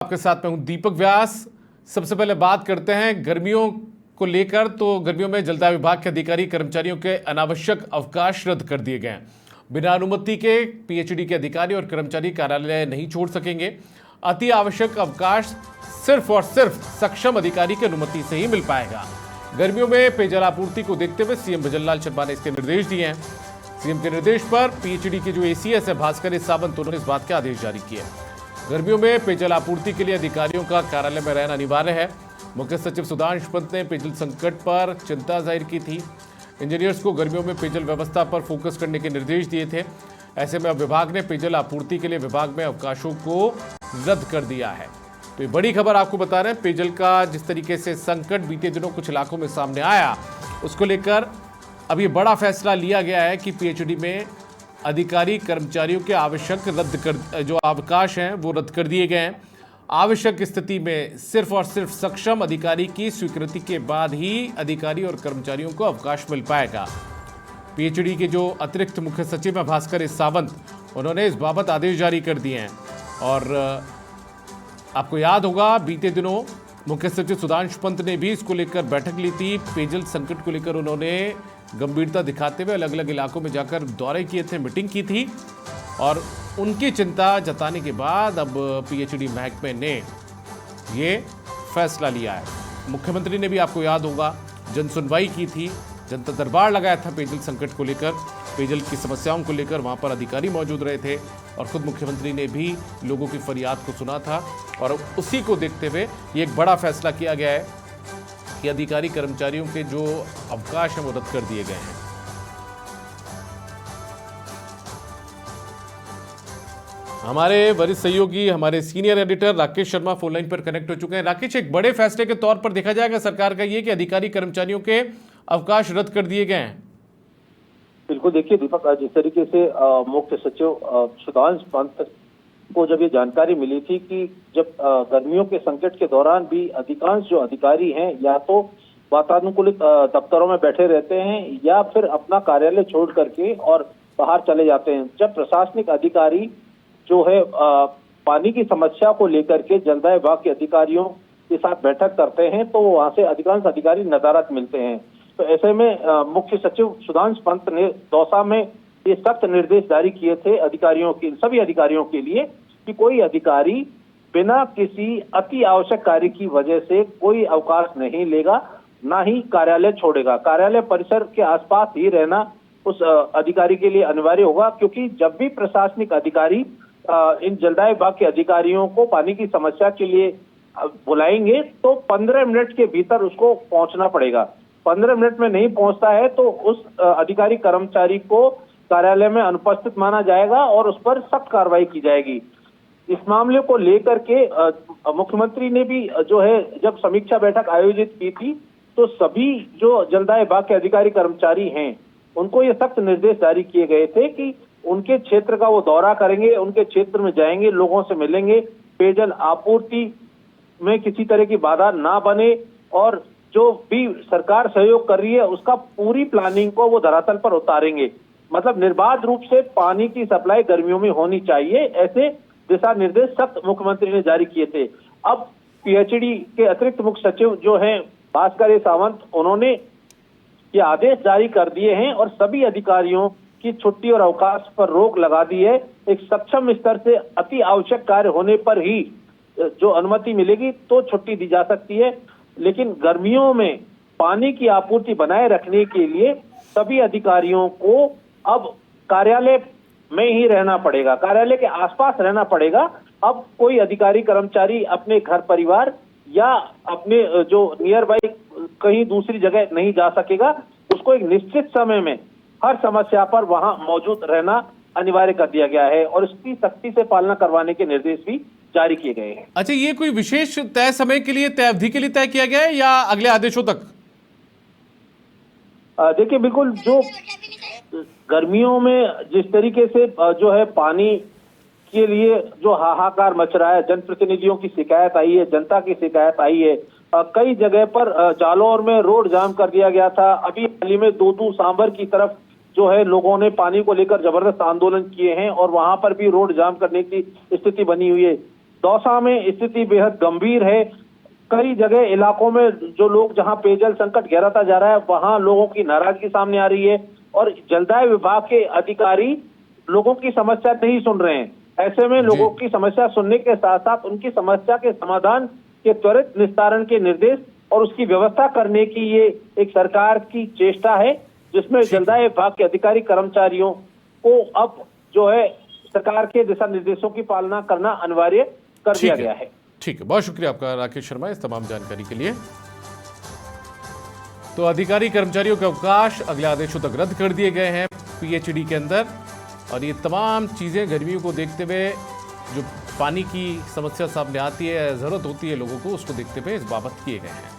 आपके साथ मैं हूं दीपक व्यास। सबसे पहले बात करते हैं गर्मियों को लेकर। तो गर्मियों में जलदाय विभाग के अधिकारी कर्मचारियों के अनावश्यक अवकाश रद्द कर दिए गए हैं। बिना अनुमति के पीएचडी के अधिकारी और कर्मचारी कार्यालय नहीं छोड़ सकेंगे। अति आवश्यक अवकाश सिर्फ और सिर्फ सक्षम अधिकारी की अनुमति से ही मिल पाएगा। गर्मियों में पेयजल आपूर्ति को देखते हुए सीएम भजनलाल शर्मा ने इसके निर्देश दिए हैं। सीएम के निर्देश पर पीएचडी के जो एसीएस है भास्कर सावंत, उन्होंने इस बात के आदेश जारी किए। गर्मियों में पेयजल आपूर्ति के लिए अधिकारियों का कार्यालय में रहना अनिवार्य है। मुख्य सचिव सुधांशु पंत ने पेयजल संकट पर चिंता जाहिर की थी। इंजीनियर्स को गर्मियों में पेयजल व्यवस्था पर फोकस करने के निर्देश दिए थे। ऐसे में अब विभाग ने पेयजल आपूर्ति के लिए विभाग में अवकाशों को रद्द कर दिया है। तो ये बड़ी खबर आपको बता रहे हैं। पेयजल का जिस तरीके से संकट बीते दिनों कुछ इलाकों में सामने आया, उसको लेकर अब ये बड़ा फैसला लिया गया है कि पीएचडी में अधिकारी कर्मचारियों के आवश्यक जो अवकाश हैं वो रद्द कर दिए गए हैं। आवश्यक स्थिति में सिर्फ और सिर्फ सक्षम अधिकारी की स्वीकृति के बाद ही अधिकारी और कर्मचारियों को अवकाश मिल पाएगा। पीएचडी के जो अतिरिक्त मुख्य सचिव हैं भास्कर सावंत, उन्होंने इस बाबत आदेश जारी कर दिए हैं। और आपको याद होगा बीते दिनों मुख्य सचिव सुधांशु पंत ने भी इसको लेकर बैठक ली थी। पेयजल संकट को लेकर उन्होंने गंभीरता दिखाते हुए अलग अलग इलाकों में जाकर दौरे किए थे, मीटिंग की थी और उनकी चिंता जताने के बाद अब पीएचडी महकमे ने ये फैसला लिया है। मुख्यमंत्री ने भी, आपको याद होगा, जन सुनवाई की थी, जनता दरबार लगाया था पेयजल संकट को लेकर, पेयजल की समस्याओं को लेकर। वहाँ पर अधिकारी मौजूद रहे थे और खुद मुख्यमंत्री ने भी लोगों की फरियाद को सुना था। और उसी को देखते हुए ये एक बड़ा फैसला किया गया है कि अधिकारी कर्मचारियों के जो अवकाश हैं वो रद्द कर दिए गए हैं। हमारे वरिष्ठ सहयोगी, हमारे senior editor Rakesh Sharma phone line पर कनेक्ट हो चुके हैं। राकेश, एक बड़े फैसले के तौर पर देखा जाएगा सरकार का ये कि अधिकारी कर्मचारियों के अवकाश रद्द कर दिए गए हैं। बिल्कुल, देखिए दीपक, जिस तरीके से मुख्य सचिव सुधांशु पंत को जब ये जानकारी मिली थी कि जब गर्मियों के संकट के दौरान भी अधिकांश जो अधिकारी हैं या तो वातानुकूलित दफ्तरों में बैठे रहते हैं या फिर अपना कार्यालय छोड़ करके और बाहर चले जाते हैं। जब प्रशासनिक अधिकारी जो है पानी की समस्या को लेकर के जलदाय विभाग के अधिकारियों के साथ बैठक करते हैं तो वहां से अधिकांश अधिकारी नदारद मिलते हैं। तो ऐसे में मुख्य सचिव सुधांशु पंत ने दौसा में ये सख्त निर्देश जारी किए थे अधिकारियों के, सभी अधिकारियों के लिए, कि कोई अधिकारी बिना किसी अति आवश्यक कार्य की वजह से कोई अवकाश नहीं लेगा, ना ही कार्यालय छोड़ेगा। कार्यालय परिसर के आसपास ही रहना उस अधिकारी के लिए अनिवार्य होगा, क्योंकि जब भी प्रशासनिक अधिकारी इन जलदाय विभाग के अधिकारियों को पानी की समस्या के लिए बुलाएंगे तो 15 मिनट के भीतर उसको पहुंचना पड़ेगा। 15 मिनट में नहीं पहुंचता है तो उस अधिकारी कर्मचारी को कार्यालय में अनुपस्थित माना जाएगा और उस पर सख्त कार्रवाई की जाएगी। इस मामले को लेकर के मुख्यमंत्री ने भी जो है जब समीक्षा बैठक आयोजित की थी तो सभी जो जलदाय विभाग के अधिकारी कर्मचारी हैं उनको ये सख्त निर्देश जारी किए गए थे कि उनके क्षेत्र का वो दौरा करेंगे, उनके क्षेत्र में जाएंगे, लोगों से मिलेंगे, पेयजल आपूर्ति में किसी तरह की बाधा ना बने और जो भी सरकार सहयोग कर रही है उसका पूरी प्लानिंग को वो धरातल पर उतारेंगे। मतलब निर्बाध रूप से पानी की सप्लाई गर्मियों में होनी चाहिए, ऐसे दिशा निर्देश सख्त मुख्यमंत्री ने जारी किए थे। अब पीएचडी के अतिरिक्त मुख्य सचिव जो हैं भास्कर सावंत, उन्होंने ये आदेश जारी कर दिए हैं और सभी अधिकारियों की छुट्टी और अवकाश पर रोक लगा दी है। एक सक्षम स्तर से अति आवश्यक कार्य होने पर ही जो अनुमति मिलेगी तो छुट्टी दी जा सकती है, लेकिन गर्मियों में पानी की आपूर्ति बनाए रखने के लिए सभी अधिकारियों को अब कार्यालय में ही रहना पड़ेगा, कार्यालय के आसपास रहना पड़ेगा। अब कोई अधिकारी कर्मचारी अपने घर परिवार या अपने जो नियर बाई कहीं दूसरी जगह नहीं जा सकेगा, उसको एक निश्चित समय में हर समस्या पर वहां मौजूद रहना अनिवार्य कर दिया गया है और इसकी सख्ती से पालना करवाने के निर्देश भी जारी किए गए हैं। अच्छा, ये कोई विशेष तय समय के लिए, तय अवधि के लिए तय किया गया है या अगले आदेशों तक? देखिए, बिल्कुल, जो गर्मियों में जिस तरीके से जो है पानी के लिए जो हाहाकार मच रहा है, जनप्रतिनिधियों की शिकायत आई है, जनता की शिकायत आई है, कई जगह पर जालौर में रोड जाम कर दिया गया था। अभी हाल ही में दूदू सांभर की तरफ जो है लोगों ने पानी को लेकर जबरदस्त आंदोलन किए हैं और वहां पर भी रोड जाम करने की स्थिति बनी हुई है। दौसा में स्थिति बेहद गंभीर है। कई जगह इलाकों में जो लोग जहां पेयजल संकट गहराता जा रहा है वहां लोगों की नाराजगी सामने आ रही है और जलदाय विभाग के अधिकारी लोगों की समस्या नहीं सुन रहे हैं। ऐसे में लोगों की समस्या सुनने के साथ साथ उनकी समस्या के समाधान के त्वरित निस्तारण के निर्देश और उसकी व्यवस्था करने की ये एक सरकार की चेष्टा है, जिसमें जलदाय विभाग के अधिकारी कर्मचारियों को अब जो है सरकार के दिशा निर्देशों की पालना करना अनिवार्य कर दिया गया है। ठीक है, बहुत शुक्रिया आपका राकेश शर्मा इस तमाम जानकारी के लिए। तो अधिकारी कर्मचारियों के अवकाश अगले आदेशों तक रद्द कर दिए गए हैं पीएचईडी के अंदर, और ये तमाम चीज़ें गर्मियों को देखते हुए जो पानी की समस्या सामने आती है, ज़रूरत होती है लोगों को, उसको देखते हुए इस बाबत किए गए हैं।